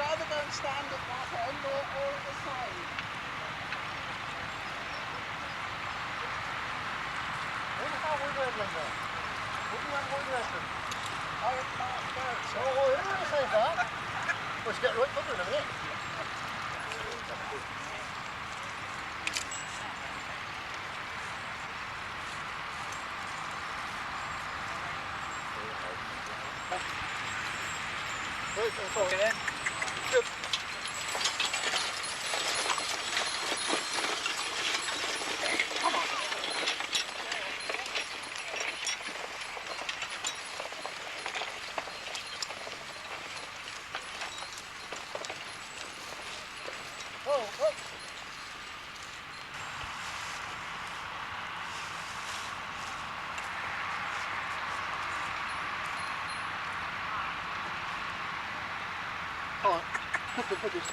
Rather go and stand at that end or at the side. How would you have that? Would you have that? I can't go. Oh, I didn't say that. Let's get right covered in a minute. Right, okay then. Good. Come on. Whoa, whoa. Come on. Put this.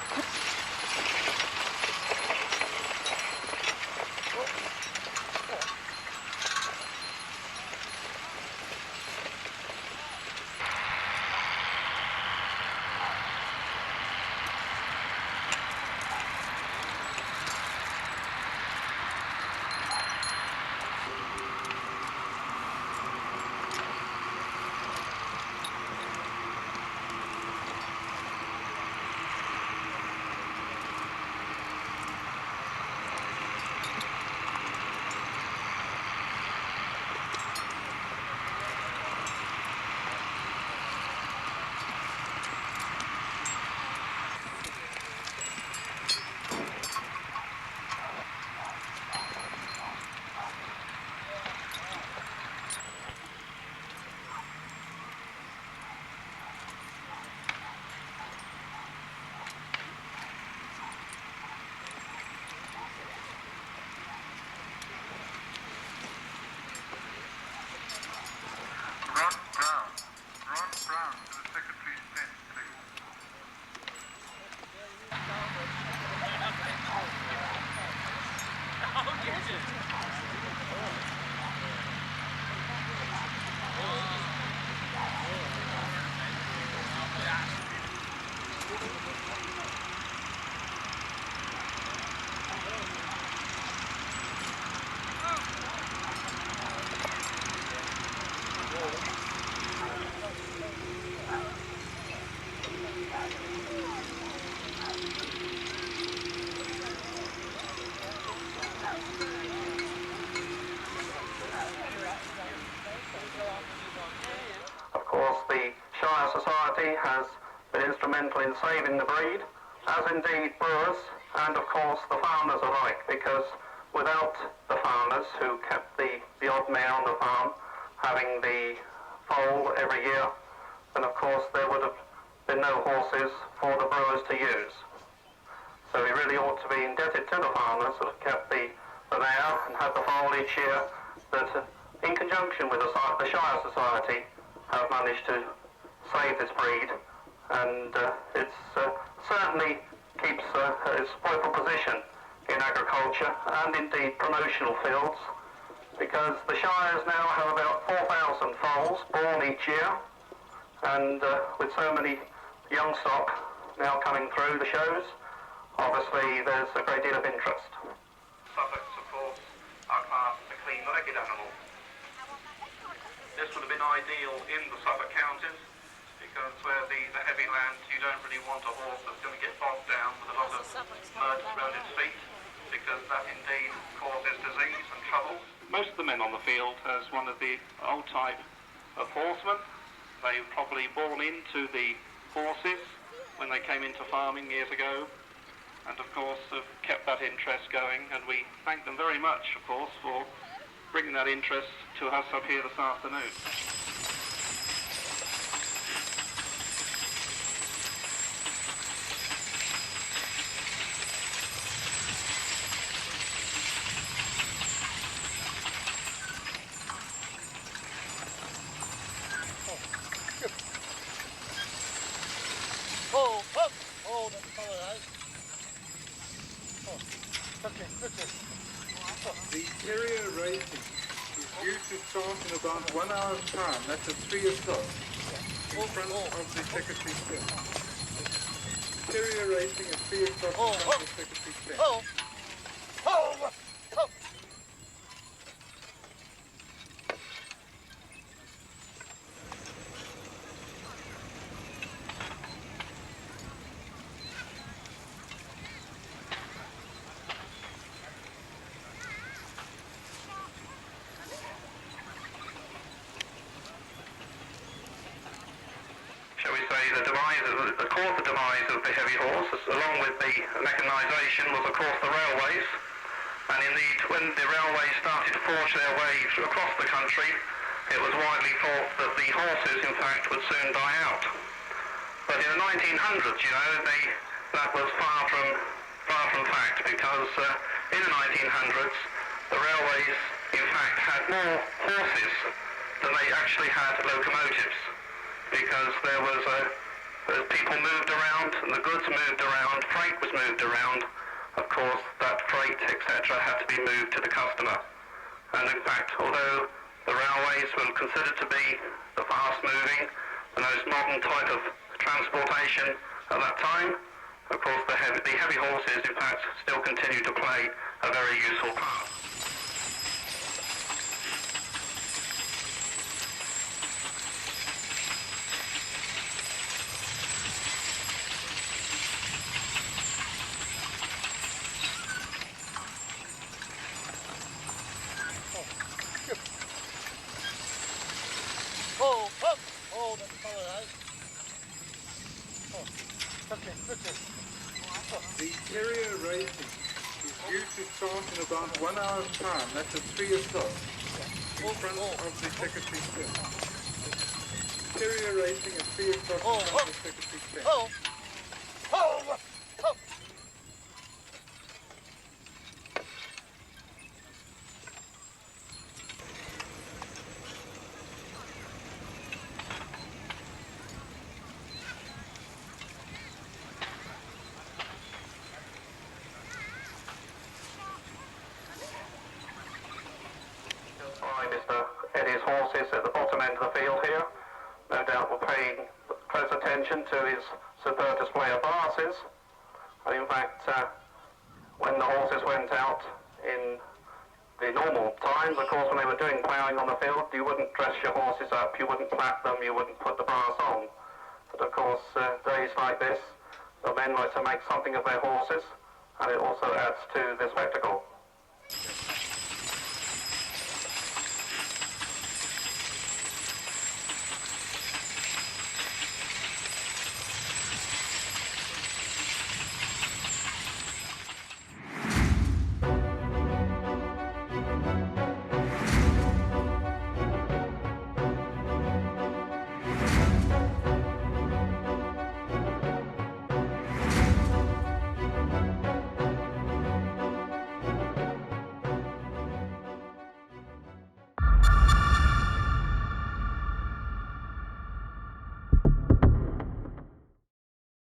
Of course, the Shire Society has been instrumental in saving the breed, as indeed brewers and of course the farmers alike, because without the farmers who kept the odd mare on the farm having the foal every year, then of course there would have been no horses for the brewers to use. So we really ought to be indebted to the farmers that have kept the mare and had the foal each year, that in conjunction with the Shire Society have managed to save this breed, and it certainly keeps its rightful position in agriculture and indeed promotional fields, because the Shires now have about 4,000 foals born each year, and with so many young stock now coming through the shows, obviously there's a great deal of interest. Suffolks, of course, are classed as a clean-legged animal. This would have been ideal in the Suffolk counties, because where the heavy land, you don't really want a horse that's going to get bogged down with a lot of mud around its feet, because that indeed causes disease and trouble. Most of the men on the field has one of the old type of horsemen. They were probably born into the horses when they came into farming years ago, and of course have kept that interest going, and we thank them very much, of course, for bringing that interest to us up here this afternoon. racing is due to start in about 1 hour's time. That's at 3 o'clock in front of the secretary tent. Terrier racing at 3 o'clock in front of the secretary tent. Shall we say, the demise of the heavy horse, along with the mechanisation, was of course the railways. And indeed, when the railways started to forge their way across the country, it was widely thought that the horses, in fact, would soon die out. But in the 1900s, that was far from fact, because in the 1900s, the railways, in fact, had more horses than they actually had locomotives, because there was people moved around and the goods moved around, freight was moved around. Of course, that freight, etc., had to be moved to the customer. And in fact, although the railways were considered to be the fast-moving, the most modern type of transportation at that time, of course, the heavy horses, in fact, still continue to play a very useful part. The terrier racing is due to start in about 1 hour's time. That's at 3 o'clock in front of the secretary tent. Terrier racing at 3 o'clock in front of the secretary tent. By Mr. Eddie's horses at the bottom end of the field here. No doubt we're paying close attention to his superb display of brasses. And in fact, when the horses went out in the normal times, of course, when they were doing ploughing on the field, you wouldn't dress your horses up, you wouldn't plait them, you wouldn't put the brass on. But of course, days like this, the men like to make something of their horses, and it also adds to the spectacle.